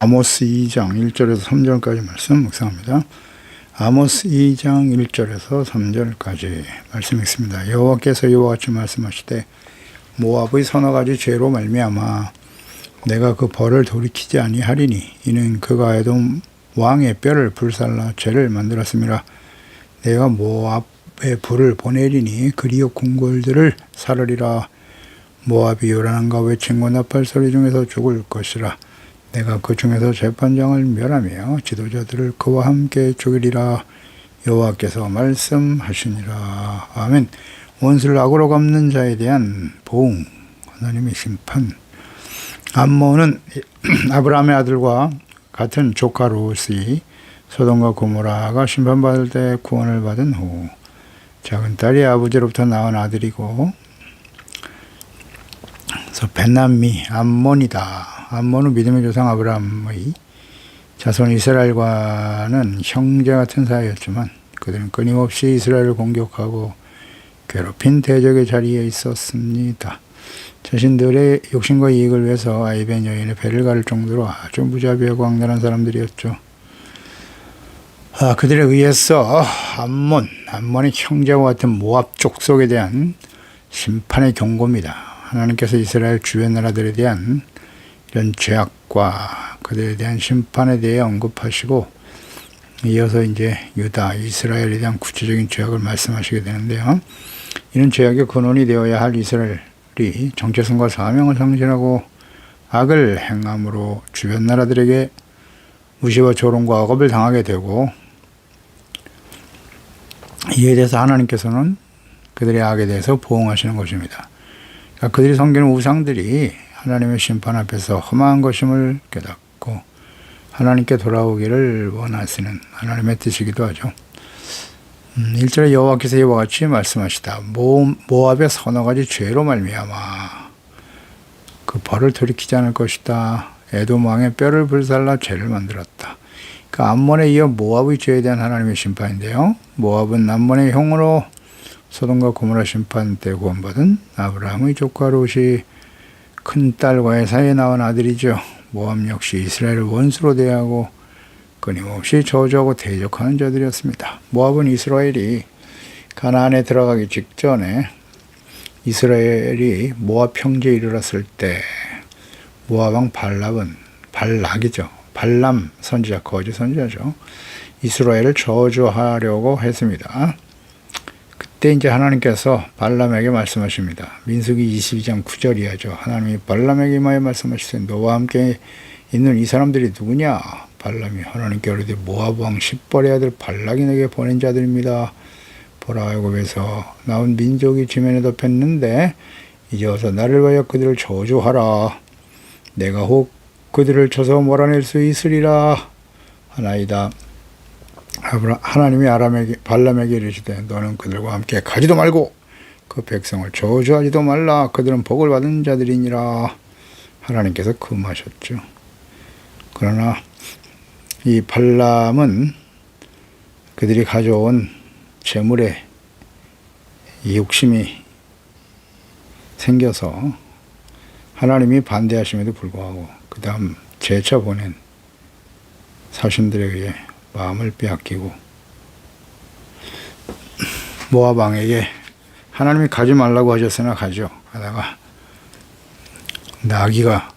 아모스 2장 1절에서 3절까지 말씀 묵상합니다. 아모스 2장 1절에서 3절까지 말씀 읽습니다. 여호와께서 이와 같이 말씀하시되 모압의 서너 가지 죄로 말미암아 내가 그 벌을 돌이키지 아니하리니 이는 그가 에돔 왕의 뼈를 불살라 죄를 만들었음이라. 내가 모압에 불을 보내리니 그리어 궁궐들을 사르리라. 모압이 요란함과 외침과 나팔 소리 중에서 죽을 것이라. 내가 그 중에서 재판장을 멸하며 지도자들을 그와 함께 죽이리라. 여호와께서 말씀하시니라. 아멘. 원수를 악으로 갚는 자에 대한 보응, 하나님의 심판. 암몬은 아브라함의 아들과 같은 조카 롯이 소돔과 고모라가 심판받을 때 구원을 받은 후 작은 딸이 아버지로부터 낳은 아들이고, 그래서 벤남미 암몬이다. 암몬은 믿음의 조상 아브라함의 자손 이스라엘과는 형제 같은 사이였지만 그들은 끊임없이 이스라엘을 공격하고 괴롭힌 대적의 자리에 있었습니다. 자신들의 욕심과 이익을 위해서 아이벤 여인의 배를 가를 정도로 아주 무자비하고 악랄한 사람들이었죠. 그들에 의해서 암몬의 형제와 같은 모압 족속에 대한 심판의 경고입니다. 하나님께서 이스라엘 주변 나라들에 대한 이런 죄악과 그들에 대한 심판에 대해 언급하시고, 이어서 이제 유다, 이스라엘에 대한 구체적인 죄악을 말씀하시게 되는데요. 이런 죄악의 근원이 되어야 할 이스라엘이 정체성과 사명을 상실하고 악을 행함으로 주변 나라들에게 무시와 조롱과 억압을 당하게 되고, 이에 대해서 하나님께서는 그들의 악에 대해서 보응하시는 것입니다. 그러니까 그들이 섬기는 우상들이 하나님의 심판 앞에서 험한 것임을 깨닫고 하나님께 돌아오기를 원하시는 하나님의 뜻이기도 하죠. 1절에 여호와께서 이와 같이 말씀하시다. 모압의 서너 가지 죄로 말미암아 그 벌을 돌이키지 않을 것이다. 에돔 왕의 뼈를 불살라 죄를 만들었다. 그 암몬에 이어 모압의 죄에 대한 하나님의 심판인데요. 모압은 암몬의 형으로 소돔과 고모라 심판 때 구원받은 아브라함의 조카 롯이 큰딸과의 사이에 낳은 아들이죠. 모압 역시 이스라엘을 원수로 대하고 끊임없이 저주하고 대적하는 자들이었습니다. 모압은 이스라엘이 가나안에 들어가기 직전에 이스라엘이 모압 형제에 이르렀을 때 모압 왕 발락이죠. 발람 선지자, 거짓 선지자죠. 이스라엘을 저주하려고 했습니다. 그때 이제 하나님께서 발람에게 말씀하십니다. 민수기 22장 9절이야죠. 하나님이 발람에게 임하여 말씀하시되 너와 함께 있는 이 사람들이 누구냐? 발람이 하나님께 이르되 모압 왕 십벌의 아들 발락이 내게 보낸 자들입니다. 보라, 애굽에서 나온 민족이 지면에 덮였는데 이제 어서 나를 위하여 그들을 저주하라. 내가 혹 그들을 쳐서 몰아낼 수 있으리라 하나이다. 하나님이 발람에게 이르시되 너는 그들과 함께 가지도 말고 그 백성을 저주하지도 말라. 그들은 복을 받은 자들이니라. 하나님께서 금하셨죠. 그러나 이 발람은 그들이 가져온 재물에 이 욕심이 생겨서 하나님이 반대하심에도 불구하고 그 다음 재차 보낸 사신들에 의해 마음을 빼앗기고 모압 왕에게 하나님이 가지 말라고 하셨으나 가죠. 하다가 나귀가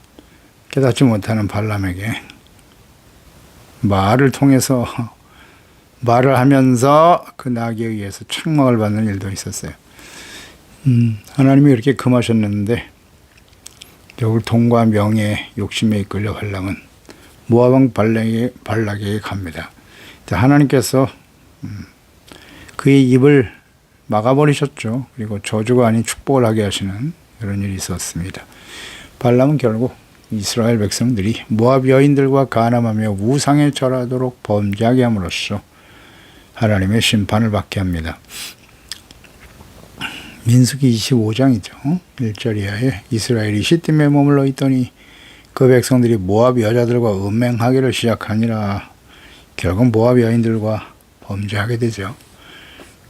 깨닫지 못하는 발람에게 말을 통해서 말을 하면서 그 나귀에 의해서 책망을 받는 일도 있었어요. 하나님이 이렇게 금하셨는데 결국 돈과 명예, 욕심에 이끌려 발람은 모압 왕 발락에게 갑니다. 하나님께서 그의 입을 막아버리셨죠. 그리고 저주가 아닌 축복을 하게 하시는 그런 일이 있었습니다. 발람은 결국 이스라엘 백성들이 모압 여인들과 간암하며 우상에 절하도록 범죄하게 함으로써 하나님의 심판을 받게 합니다. 민수기 25장이죠. 1절 이하에 이스라엘이 시딤에 머물러 있더니 그 백성들이 모압 여자들과 음행하기를 시작하니라. 결국 모압 여인들과 범죄하게 되죠.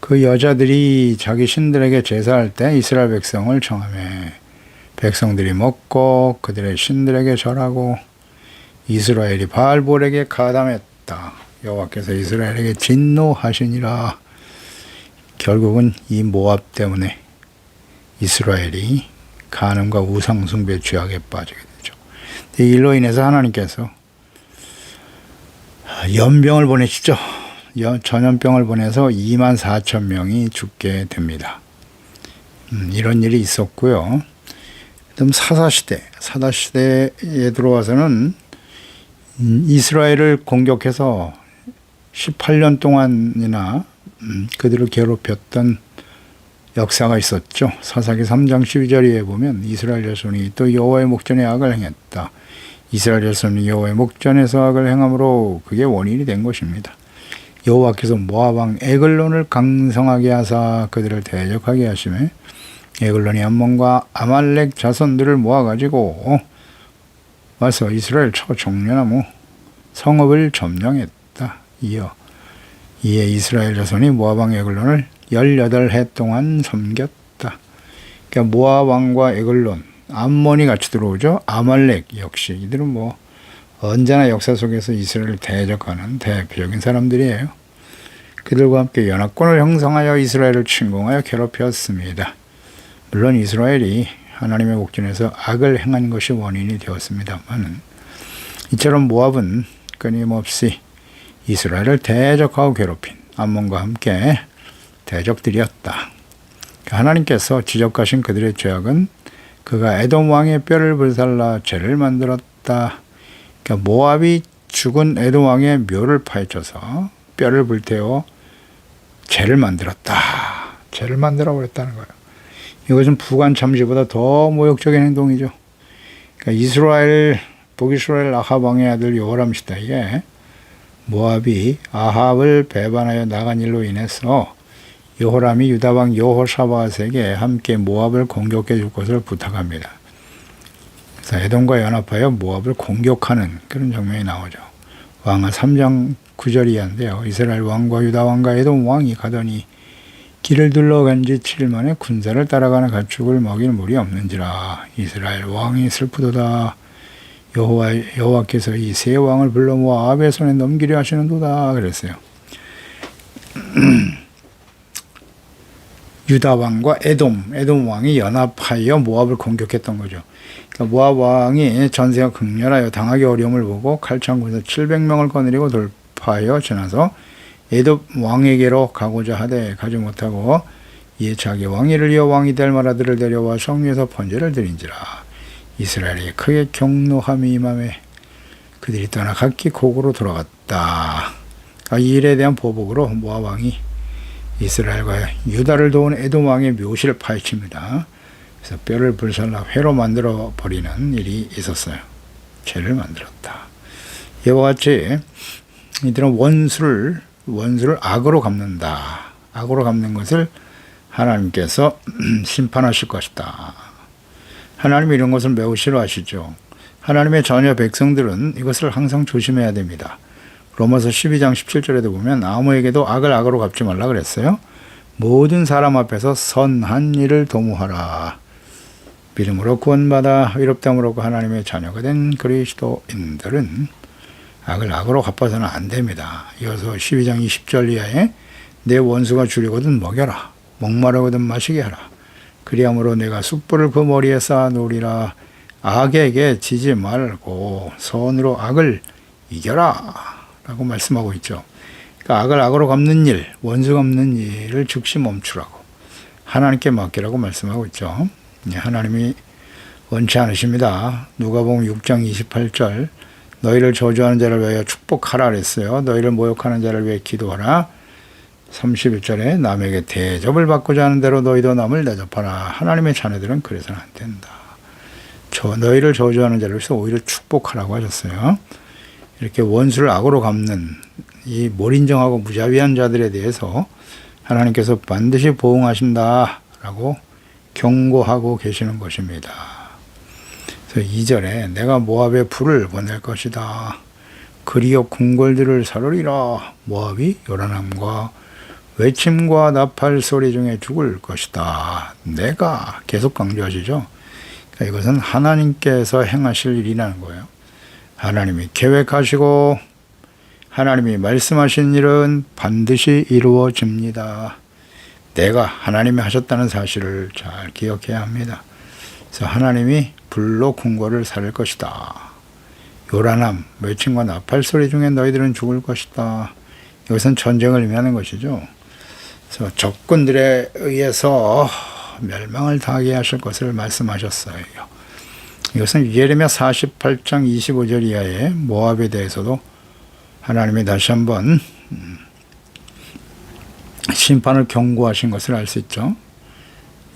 그 여자들이 자기 신들에게 제사할 때 이스라엘 백성을 청하며 백성들이 먹고 그들의 신들에게 절하고 이스라엘이 바알볼에게 가담했다. 여호와께서 이스라엘에게 진노하시니라. 결국은 이 모압 때문에 이스라엘이 간음과 우상숭배 죄악에 빠지게 되죠. 이 일로 인해서 하나님께서 연병을 보내시죠. 전염병을 보내서 2만 4천 명이 죽게 됩니다. 이런 일이 있었고요. 그다음 사사시대에 들어와서는 이스라엘을 공격해서 18년 동안이나 그들을 괴롭혔던 역사가 있었죠. 사사기 3장 12절에 보면 이스라엘 자손이 또 여호와의 목전에 악을 행했다. 이스라엘 자손이 여호와의 목전에서 악을 행함으로 그게 원인이 된 것입니다. 여호와께서 모압 왕 에글론을 강성하게 하사 그들을 대적하게 하시매 에글론이 암몬과 아말렉 자손들을 모아가지고 와서 이스라엘 초종려나무 성읍을 점령했다. 이에 이스라엘 자손이 모압 왕 에글론을 18해 동안 섬겼다. 그러니까 모압 왕과 에글론, 암몬이 같이 들어오죠. 아말렉 역시 이들은 언제나 역사 속에서 이스라엘을 대적하는 대표적인 사람들이에요. 그들과 함께 연합군을 형성하여 이스라엘을 침공하여 괴롭혔습니다. 물론 이스라엘이 하나님의 목전에서 악을 행한 것이 원인이 되었습니다만 이처럼 모압은 끊임없이 이스라엘을 대적하고 괴롭힌 암몬과 함께 대적들이었다. 하나님께서 지적하신 그들의 죄악은 그가 에돔 왕의 뼈를 불살라 죄를 만들었다. 그러니까 모압이 죽은 에돔 왕의 묘를 파헤쳐서 뼈를 불태워 죄를 만들었다. 죄를 만들어 버렸다는 거예요. 이것은 부관 참시보다 더 모욕적인 행동이죠. 그러니까 북이스라엘 아합 왕의 아들 여호람 시대에 모압이 아합을 배반하여 나간 일로 인해서 여호람이 유다 왕 여호사밧에게 함께 모압을 공격해 줄 것을 부탁합니다. 그래서 에돔과 연합하여 모압을 공격하는 그런 장면이 나오죠. 왕하 3장 9절 이하인데요. 이스라엘 왕과 유다 왕과 에돔 왕이 가더니 길을 둘러간 지 7일 만에 군사를 따라가는 가축을 먹일 물이 없는지라. 이스라엘 왕이 슬프도다. 여호와께서 이 세 왕을 불러 모압의 손에 넘기려 하시는도다. 그랬어요. 유다 왕과 에돔 왕이 연합하여 모압을 공격했던 거죠. 그러니까 모압 왕이 전세가 극렬하여 당하기 어려움을 보고 칼창군에서 700명을 거느리고 돌파하여 지나서 에돔 왕에게로 가고자 하되 가지 못하고 이에 자기 왕위를 이어 왕이 될 만아들을 데려와 성리에서 번제를 드린지라. 이스라엘이 크게 경노함이 임하매 그들이 떠나 각기 고국으로 돌아갔다. 이 일에 대한 보복으로 모압 왕이 이스라엘과 유다를 도운 에돔 왕의 묘실을 파헤칩니다. 그래서 뼈를 불살라 회로 만들어 버리는 일이 있었어요. 죄를 만들었다. 이와 같이 이들은 원수를 악으로 갚는다. 악으로 갚는 것을 하나님께서 심판하실 것이다. 하나님이 이런 것을 매우 싫어하시죠. 하나님의 자녀 백성들은 이것을 항상 조심해야 됩니다. 로마서 12장 17절에도 보면 아무에게도 악을 악으로 갚지 말라 그랬어요. 모든 사람 앞에서 선한 일을 도모하라. 믿음으로 구원받아 의롭다함을 얻고 하나님의 자녀가 된 그리스도인들은 악을 악으로 갚아서는 안 됩니다. 이어서 12장 20절 이하에 내 원수가 주려거든 먹여라. 목마르거든 마시게 하라. 그리함으로 내가 숯불을 그 머리에 쌓아 놓으리라. 악에게 지지 말고 선으로 악을 이겨라. 라고 말씀하고 있죠. 그러니까 악을 악으로 갚는 일, 원수 갚는 일을 즉시 멈추라고 하나님께 맡기라고 말씀하고 있죠. 하나님이 원치 않으십니다. 누가복음 6장 28절 너희를 저주하는 자를 위하여 축복하라 그랬어요. 너희를 모욕하는 자를 위해 기도하라. 31절에 남에게 대접을 받고자 하는 대로 너희도 남을 대접하라. 하나님의 자녀들은 그래서는 안 된다. 너희를 저주하는 자를 위해서 오히려 축복하라고 하셨어요. 이렇게 원수를 악으로 갚는 이 몰인정하고 무자비한 자들에 대해서 하나님께서 반드시 보응하신다라고 경고하고 계시는 것입니다. 그래서 2절에 내가 모압에 불을 보낼 것이다. 그리어 궁궐들을 사르리라. 모압이 요란함과 외침과 나팔 소리 중에 죽을 것이다. 내가 계속 강조하시죠. 그러니까 이것은 하나님께서 행하실 일이라는 거예요. 하나님이 계획하시고 하나님이 말씀하신 일은 반드시 이루어집니다. 내가 하나님이 하셨다는 사실을 잘 기억해야 합니다. 그래서 하나님이 불로 궁궐을 살 것이다. 요란함, 외침과 나팔 소리 중에 너희들은 죽을 것이다. 이것은 전쟁을 의미하는 것이죠. 그래서 적군들에 의해서 멸망을 당하게 하실 것을 말씀하셨어요. 이것은 예레미야 48장 25절 이하의 모압에 대해서도 하나님이 다시 한번 심판을 경고하신 것을 알 수 있죠.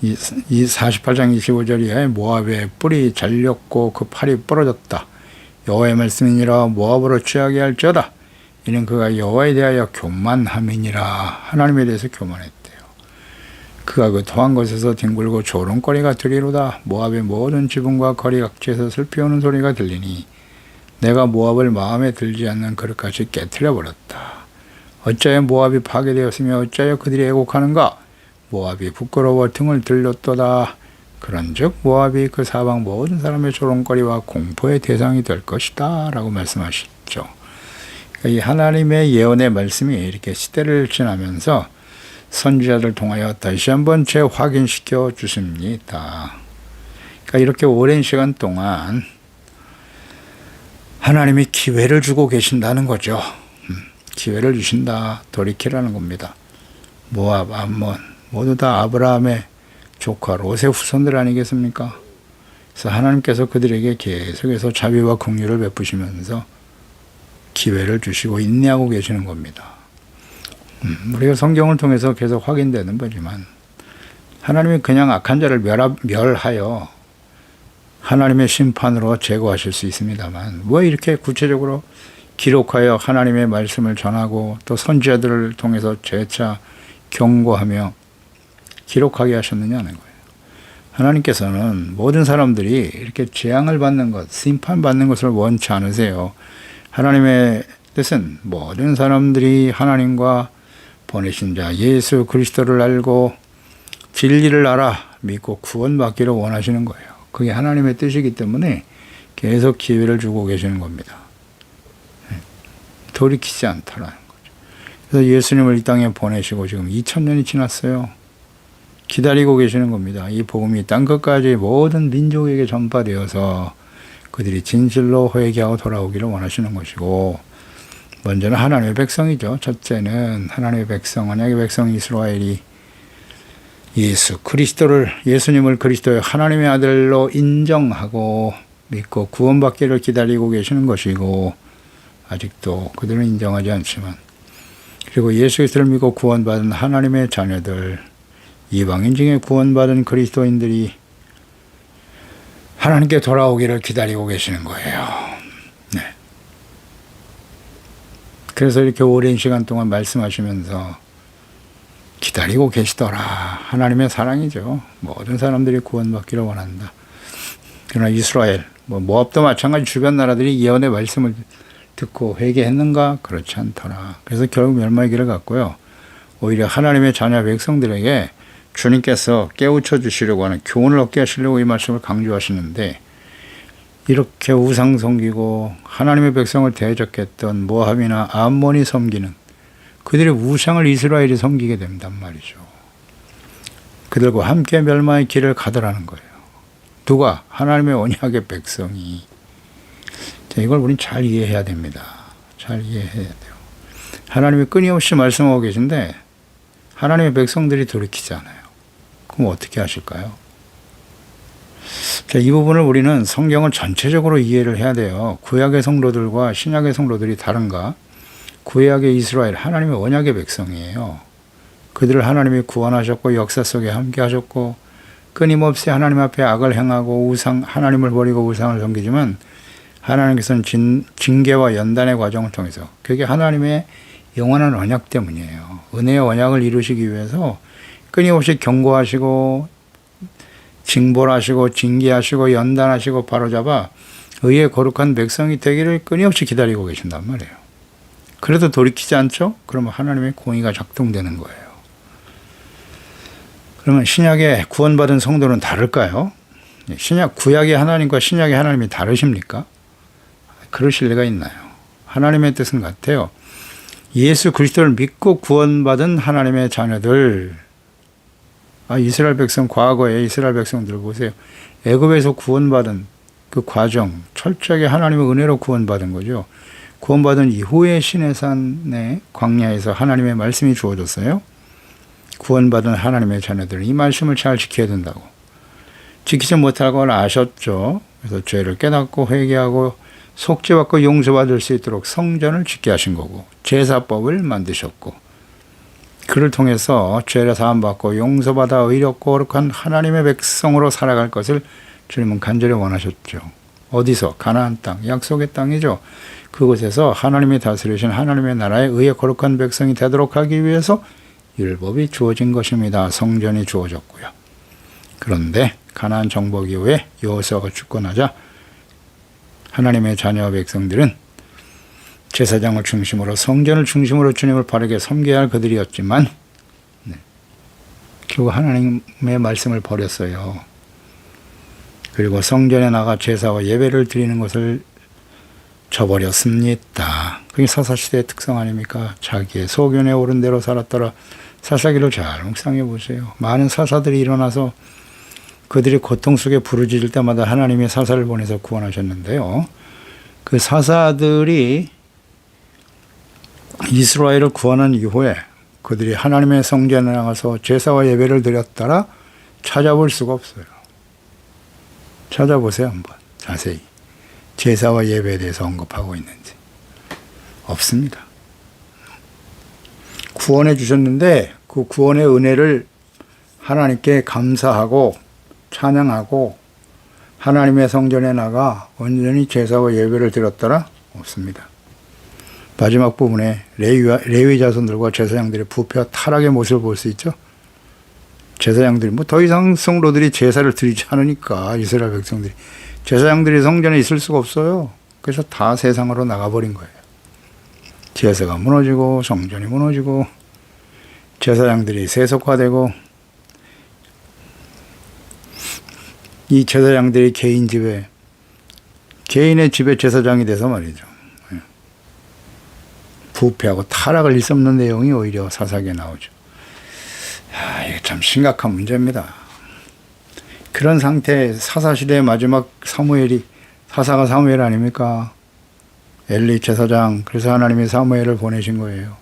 이 48장 25절 이하의 모압의 뿔이 잘렸고 그 팔이 부러졌다. 여호와의 말씀이니라 모압으로 취하게 할지어다. 이는 그가 여호와에 대하여 교만함이니라. 하나님에 대해서 교만했대요. 그가 그 토한 곳에서 뒹굴고 조롱거리가 들리로다. 모압의 모든 지붕과 거리 각지에서 슬피 오는 소리가 들리니 내가 모압을 마음에 들지 않는 그릇같이 깨트려 버렸다. 어찌하여 모압이 파괴되었으며 어찌하여 그들이 애곡하는가? 모압이 부끄러워 등을 들렸도다. 그런즉 모압이 그 사방 모든 사람의 조롱거리와 공포의 대상이 될 것이다 라고 말씀하시죠. 그러니까 이 하나님의 예언의 말씀이 이렇게 시대를 지나면서 선지자들 통하여 다시 한번 재확인시켜 주십니다. 그러니까 이렇게 오랜 시간 동안 하나님이 기회를 주고 계신다는 거죠. 기회를 주신다. 돌이키라는 겁니다. 모압, 암몬 모두 다 아브라함의 조카 롯의 후손들 아니겠습니까? 그래서 하나님께서 그들에게 계속해서 자비와 긍휼을 베푸시면서 기회를 주시고 인내하고 계시는 겁니다. 우리가 성경을 통해서 계속 확인되는 거지만 하나님이 그냥 악한 자를 멸하여 하나님의 심판으로 제거하실 수 있습니다만 왜 이렇게 구체적으로 기록하여 하나님의 말씀을 전하고 또 선지자들을 통해서 재차 경고하며 기록하게 하셨느냐는 거예요. 하나님께서는 모든 사람들이 이렇게 재앙을 받는 것, 심판받는 것을 원치 않으세요. 하나님의 뜻은 모든 사람들이 하나님과 보내신 자 예수 그리스도를 알고 진리를 알아 믿고 구원받기를 원하시는 거예요. 그게 하나님의 뜻이기 때문에 계속 기회를 주고 계시는 겁니다. 돌이키지 않다라는 거죠. 그래서 예수님을 이 땅에 보내시고 지금 2000년이 지났어요. 기다리고 계시는 겁니다. 이 복음이 땅끝까지 모든 민족에게 전파되어서 그들이 진실로 회개하고 돌아오기를 원하시는 것이고, 먼저는 하나님의 백성이죠. 첫째는 하나님의 백성, 언약의 백성 이스라엘이 예수님을 그리스도의 하나님의 아들로 인정하고 믿고 구원받기를 기다리고 계시는 것이고, 아직도 그들은 인정하지 않지만, 그리고 예수 그리스도를 믿고 구원받은 하나님의 자녀들, 이방인 중에 구원받은 그리스도인들이 하나님께 돌아오기를 기다리고 계시는 거예요. 네. 그래서 이렇게 오랜 시간 동안 말씀하시면서 기다리고 계시더라. 하나님의 사랑이죠. 모든 사람들이 구원받기를 원한다. 그러나 이스라엘, 모압도 마찬가지 주변 나라들이 예언의 말씀을 듣고 회개했는가? 그렇지 않더라. 그래서 결국 멸망의 길을 갔고요. 오히려 하나님의 자녀 백성들에게 주님께서 깨우쳐 주시려고 하는 교훈을 얻게 하시려고 이 말씀을 강조하시는데, 이렇게 우상 섬기고 하나님의 백성을 대적했던 모압이나 암몬이 섬기는 그들의 우상을 이스라엘이 섬기게 된단 말이죠. 그들과 함께 멸망의 길을 가더라는 거예요. 누가? 하나님의 언약의 백성이. 자, 이걸 우리는 잘 이해해야 됩니다. 잘 이해해야 돼요. 하나님이 끊임없이 말씀하고 계신데 하나님의 백성들이 돌이키지 않아요. 그럼 어떻게 하실까요? 자, 이 부분을 우리는 성경을 전체적으로 이해를 해야 돼요. 구약의 성도들과 신약의 성도들이 다른가? 구약의 이스라엘, 하나님의 언약의 백성이에요. 그들을 하나님이 구원하셨고 역사 속에 함께 하셨고 끊임없이 하나님 앞에 악을 행하고 하나님을 버리고 우상을 섬기지만 하나님께서는 징계와 연단의 과정을 통해서, 그게 하나님의 영원한 언약 때문이에요. 은혜의 언약을 이루시기 위해서 끊임없이 경고하시고 징벌하시고 징계하시고 연단하시고 바로잡아 의의 거룩한 백성이 되기를 끊임없이 기다리고 계신단 말이에요. 그래도 돌이키지 않죠? 그러면 하나님의 공의가 작동되는 거예요. 그러면 신약의 구원받은 성도는 다를까요? 구약의 하나님과 신약의 하나님이 다르십니까? 그러실 리가 있나요? 하나님의 뜻은 같아요. 예수 그리스도를 믿고 구원받은 하나님의 자녀들, 이스라엘 백성, 과거에 이스라엘 백성들 보세요. 애굽에서 구원받은 그 과정, 철저하게 하나님의 은혜로 구원받은 거죠. 구원받은 이후에 시내산의 광야에서 하나님의 말씀이 주어졌어요. 구원받은 하나님의 자녀들은 이 말씀을 잘 지켜야 된다고. 지키지 못하고 아셨죠. 그래서 죄를 깨닫고 회개하고 속죄받고 용서받을 수 있도록 성전을 짓게 하신 거고, 제사법을 만드셨고, 그를 통해서 죄를 사함받고 용서받아 의롭고 거룩한 하나님의 백성으로 살아갈 것을 주님은 간절히 원하셨죠. 어디서? 가나안 땅, 약속의 땅이죠. 그곳에서 하나님이 다스리신 하나님의 나라의 의의 거룩한 백성이 되도록 하기 위해서 율법이 주어진 것입니다. 성전이 주어졌고요. 그런데 가나안 정복 이후에 여호수아가 죽고 나자 하나님의 자녀 백성들은 제사장을 중심으로, 성전을 중심으로 주님을 바르게 섬겨야 할 그들이었지만 결국 하나님의 말씀을 버렸어요. 그리고 성전에 나가 제사와 예배를 드리는 것을 저버렸습니다. 그게 사사시대의 특성 아닙니까? 자기의 소견에 오른 대로 살았더라. 사사기를 잘 묵상해 보세요. 많은 사사들이 일어나서 그들이 고통 속에 부르짖을 때마다 하나님이 사사를 보내서 구원하셨는데요. 그 사사들이 이스라엘을 구원한 이후에 그들이 하나님의 성전에 나가서 제사와 예배를 드렸더라 찾아볼 수가 없어요. 찾아보세요, 한번 자세히. 제사와 예배에 대해서 언급하고 있는지. 없습니다. 구원해 주셨는데 그 구원의 은혜를 하나님께 감사하고 찬양하고 하나님의 성전에 나가 온전히 제사와 예배를 드렸더라? 없습니다. 마지막 부분에 레위 자손들과 제사장들의 부패와 타락의 모습을 볼 수 있죠. 제사장들이 더 이상 성도들이 제사를 드리지 않으니까 이스라엘 백성들이 제사장들이 성전에 있을 수가 없어요. 그래서 다 세상으로 나가버린 거예요. 제사가 무너지고 성전이 무너지고 제사장들이 세속화되고 이 제사장들이 개인의 집에 제사장이 돼서 말이죠. 부패하고 타락을 일삼는 내용이 오히려 사사기에 나오죠. 이게 참 심각한 문제입니다. 그런 상태에 사사시대의 마지막 사사가 사무엘 아닙니까? 엘리 제사장, 그래서 하나님이 사무엘을 보내신 거예요.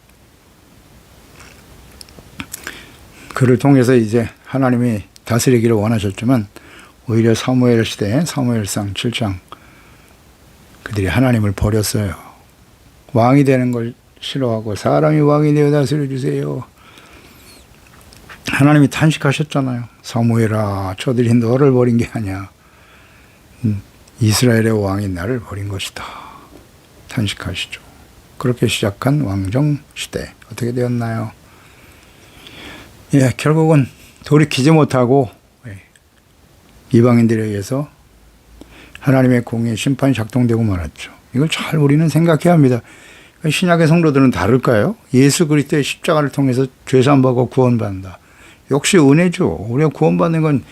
그를 통해서 이제 하나님이 다스리기를 원하셨지만 오히려 사무엘 시대에 사무엘상 7장 그들이 하나님을 버렸어요. 왕이 되는 걸 싫어하고 사람이 왕이 되어 다스려 주세요. 하나님이 탄식하셨잖아요. 사무엘아, 저들이 너를 버린 게 아니야. 이스라엘의 왕인 나를 버린 것이다. 탄식하시죠. 그렇게 시작한 왕정 시대 어떻게 되었나요? 결국은 돌이키지 못하고 이방인들에 의해서 하나님의 공의 심판이 작동되고 말았죠. 이걸 잘 우리는 생각해야 합니다. 신약의 성도들은 다를까요? 예수 그리스도의 십자가를 통해서 죄사함받고 구원받는다. 역시 은혜죠. 우리가 구원받는 건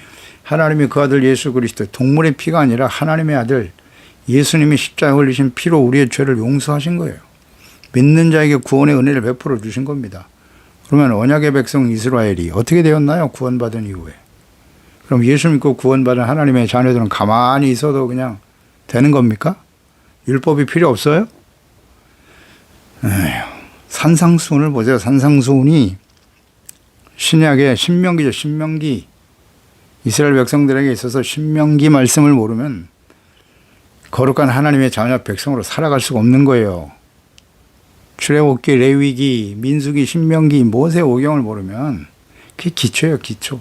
하나님이 그 아들 예수 그리스도, 동물의 피가 아니라 하나님의 아들 예수님이 십자가에 흘리신 피로 우리의 죄를 용서하신 거예요. 믿는 자에게 구원의 은혜를 베풀어 주신 겁니다. 그러면 언약의 백성 이스라엘이 어떻게 되었나요? 구원받은 이후에. 그럼 예수 믿고 구원받은 하나님의 자녀들은 가만히 있어도 그냥 되는 겁니까? 율법이 필요 없어요? 산상수훈을 보세요. 산상수훈이 신약의 신명기죠. 신명기. 이스라엘 백성들에게 있어서 신명기 말씀을 모르면 거룩한 하나님의 자녀 백성으로 살아갈 수가 없는 거예요. 출애굽기, 레위기, 민수기, 신명기, 모세오경을 모르면 그게 기초예요. 기초.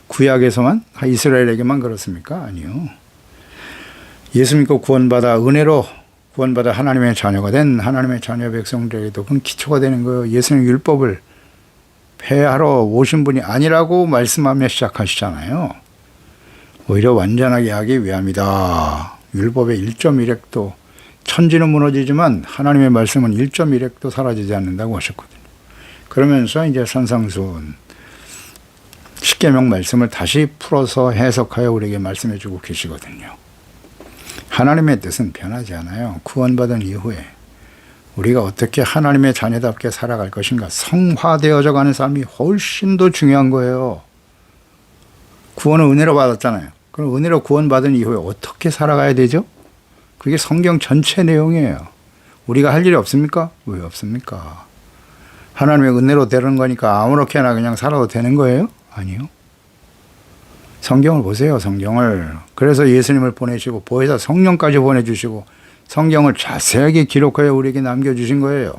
구약에서만 이스라엘에게만 그렇습니까? 아니요. 예수 믿고 구원받아 은혜로 구원받아 하나님의 자녀가 된 하나님의 자녀 백성들에게도 그건 기초가 되는 거예요. 예수님 율법을 폐하러 오신 분이 아니라고 말씀하며 시작하시잖아요. 오히려 완전하게 하기 위함이다. 율법의 1.1획도 천지는 무너지지만 하나님의 말씀은 1.1획도 사라지지 않는다고 하셨거든요. 그러면서 이제 산상수훈 십계명 말씀을 다시 풀어서 해석하여 우리에게 말씀해 주고 계시거든요. 하나님의 뜻은 변하지 않아요. 구원받은 이후에 우리가 어떻게 하나님의 자녀답게 살아갈 것인가, 성화되어져 가는 삶이 훨씬 더 중요한 거예요. 구원은 은혜로 받았잖아요. 그럼 은혜로 구원받은 이후에 어떻게 살아가야 되죠? 그게 성경 전체 내용이에요. 우리가 할 일이 없습니까? 왜 없습니까? 하나님의 은혜로 되는 거니까 아무렇게나 그냥 살아도 되는 거예요? 아니요. 성경을 보세요. 성경을. 그래서 예수님을 보내시고 보혜사 성령까지 보내주시고 성경을 자세하게 기록하여 우리에게 남겨주신 거예요.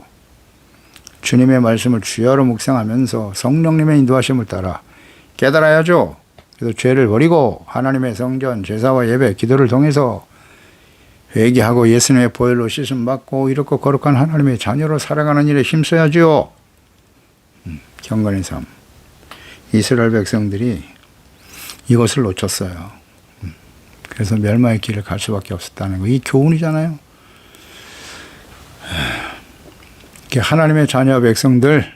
주님의 말씀을 주야로 묵상하면서 성령님의 인도하심을 따라 깨달아야죠. 그래서 죄를 버리고 하나님의 성전, 제사와 예배, 기도를 통해서 회개하고 예수님의 보혈로 씻음 받고 이렇고 거룩한 하나님의 자녀로 살아가는 일에 힘써야지요. 경건의 삶. 이스라엘 백성들이 이것을 놓쳤어요. 그래서 멸망의 길을 갈 수밖에 없었다는 거. 이 교훈이잖아요. 하나님의 자녀 백성들,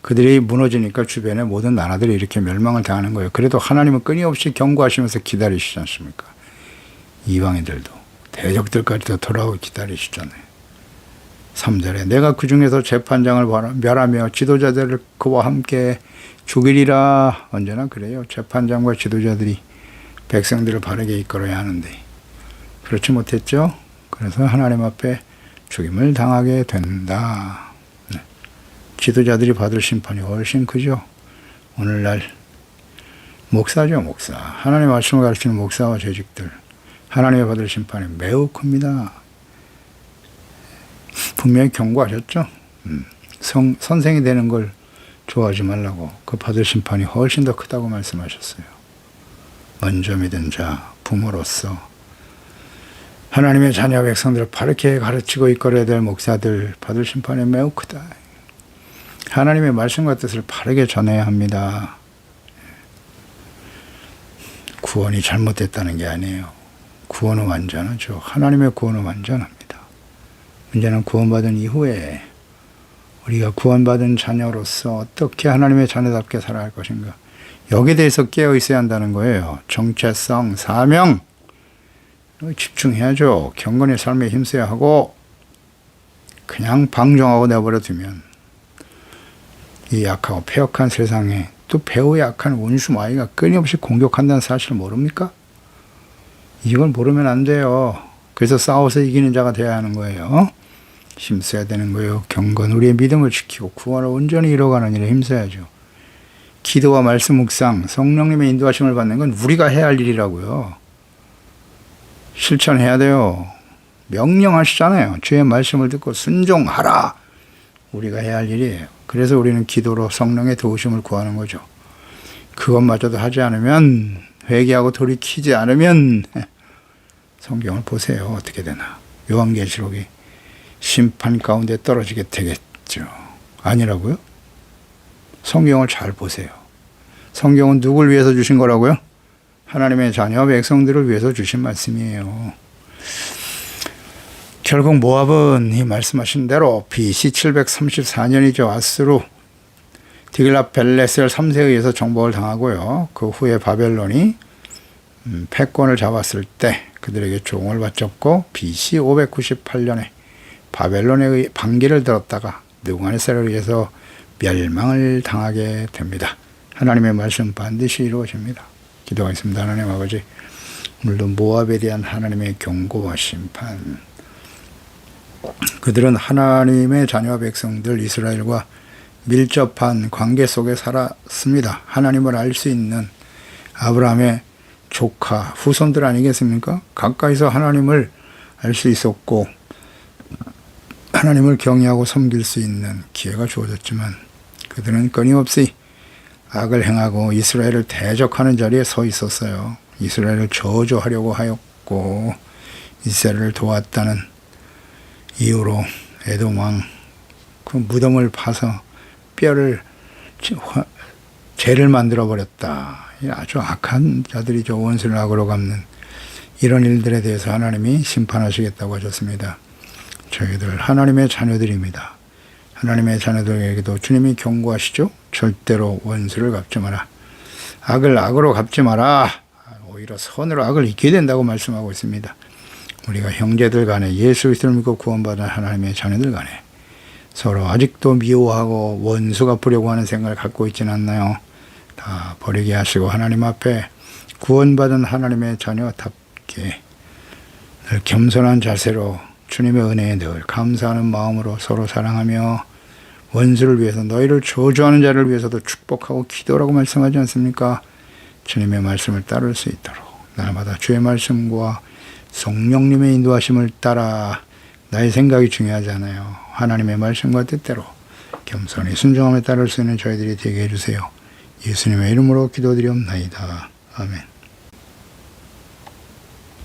그들이 무너지니까 주변의 모든 나라들이 이렇게 멸망을 당하는 거예요. 그래도 하나님은 끊임없이 경고하시면서 기다리시지 않습니까? 이방인들도 대적들까지도 돌아오고 기다리시잖아요. 3절에 내가 그 중에서 재판장을 멸하며 지도자들을 그와 함께 죽이리라. 언제나 그래요. 재판장과 지도자들이 백성들을 바르게 이끌어야 하는데 그렇지 못했죠. 그래서 하나님 앞에 죽임을 당하게 된다. 지도자들이 받을 심판이 훨씬 크죠. 오늘날 목사죠. 목사. 하나님의 말씀을 가르치는 목사와 재직들, 하나님의 받을 심판이 매우 큽니다. 분명히 경고하셨죠. 선생이 되는 걸 좋아하지 말라고. 그 받을 심판이 훨씬 더 크다고 말씀하셨어요. 먼저 믿은 자, 부모로서 하나님의 자녀 백성들을 바르게 가르치고 이끌어야 될 목사들 받을 심판이 매우 크다. 하나님의 말씀과 뜻을 바르게 전해야 합니다. 구원이 잘못됐다는 게 아니에요. 구원은 완전하죠. 하나님의 구원은 완전합니다. 문제는 구원받은 이후에 우리가 구원받은 자녀로서 어떻게 하나님의 자녀답게 살아갈 것인가. 여기에 대해서 깨어 있어야 한다는 거예요. 정체성, 사명 집중해야죠. 경건의 삶에 힘써야 하고 그냥 방종하고 내버려 두면 이 약하고 폐역한 세상에 또 배우 약한 원수 마귀가 끊임없이 공격한다는 사실을 모릅니까? 이걸 모르면 안 돼요. 그래서 싸워서 이기는 자가 되어야 하는 거예요. 힘써야 되는 거예요. 경건, 우리의 믿음을 지키고 구원을 온전히 이뤄가는 일에 힘써야죠. 기도와 말씀 묵상, 성령님의 인도하심을 받는 건 우리가 해야 할 일이라고요. 실천해야 돼요. 명령하시잖아요. 주의 말씀을 듣고 순종하라. 우리가 해야 할 일이에요. 그래서 우리는 기도로 성령의 도우심을 구하는 거죠. 그것마저도 하지 않으면, 회개하고 돌이키지 않으면 성경을 보세요. 어떻게 되나. 요한계시록이 심판 가운데 떨어지게 되겠죠. 아니라고요? 성경을 잘 보세요. 성경은 누굴 위해서 주신 거라고요? 하나님의 자녀 백성들을 위해서 주신 말씀이에요. 결국 모압은 이 말씀하신 대로 BC 734년이죠. 아스루 디글랏벨레셀 3세에 의해서 정복을 당하고요. 그 후에 바벨론이 패권을 잡았을 때 그들에게 종을 바쳤고 BC 598년에 바벨론의 반기를 들었다가 느부갓네살에 의해서 멸망을 당하게 됩니다. 하나님의 말씀 반드시 이루어집니다. 기도하겠습니다. 하나님 아버지, 오늘도 모압에 대한 하나님의 경고와 심판, 그들은 하나님의 자녀 백성들 이스라엘과 밀접한 관계 속에 살았습니다. 하나님을 알 수 있는 아브라함의 조카, 후손들 아니겠습니까? 가까이서 하나님을 알 수 있었고 하나님을 경외하고 섬길 수 있는 기회가 주어졌지만 그들은 끊임없이 악을 행하고 이스라엘을 대적하는 자리에 서 있었어요. 이스라엘을 저주하려고 하였고 이스라엘을 도왔다는 이유로 에돔 왕 그 무덤을 파서 뼈를 죄를 만들어 버렸다. 아주 악한 자들이죠. 원수를 악으로 갚는 이런 일들에 대해서 하나님이 심판하시겠다고 하셨습니다. 저희들 하나님의 자녀들입니다. 하나님의 자녀들에게도 주님이 경고하시죠. 절대로 원수를 갚지 마라. 악을 악으로 갚지 마라. 오히려 선으로 악을 이기게 된다고 말씀하고 있습니다. 우리가 형제들 간에 예수 그리스도를 믿고 구원받은 하나님의 자녀들 간에 서로 아직도 미워하고 원수가 보려고 하는 생각을 갖고 있지는 않나요? 다 버리게 하시고 하나님 앞에 구원받은 하나님의 자녀답게 늘 겸손한 자세로 주님의 은혜에 늘 감사하는 마음으로 서로 사랑하며 원수를 위해서 너희를 저주하는 자를 위해서도 축복하고 기도라고 말씀하지 않습니까? 주님의 말씀을 따를 수 있도록 날마다 주의 말씀과 성령님의 인도하심을 따라 나의 생각이 중요하지 않아요. 하나님의 말씀과 뜻대로 겸손히 순종함에 따를 수 있는 저희들이 되게 해주세요. 예수님의 이름으로 기도드리옵나이다. 아멘.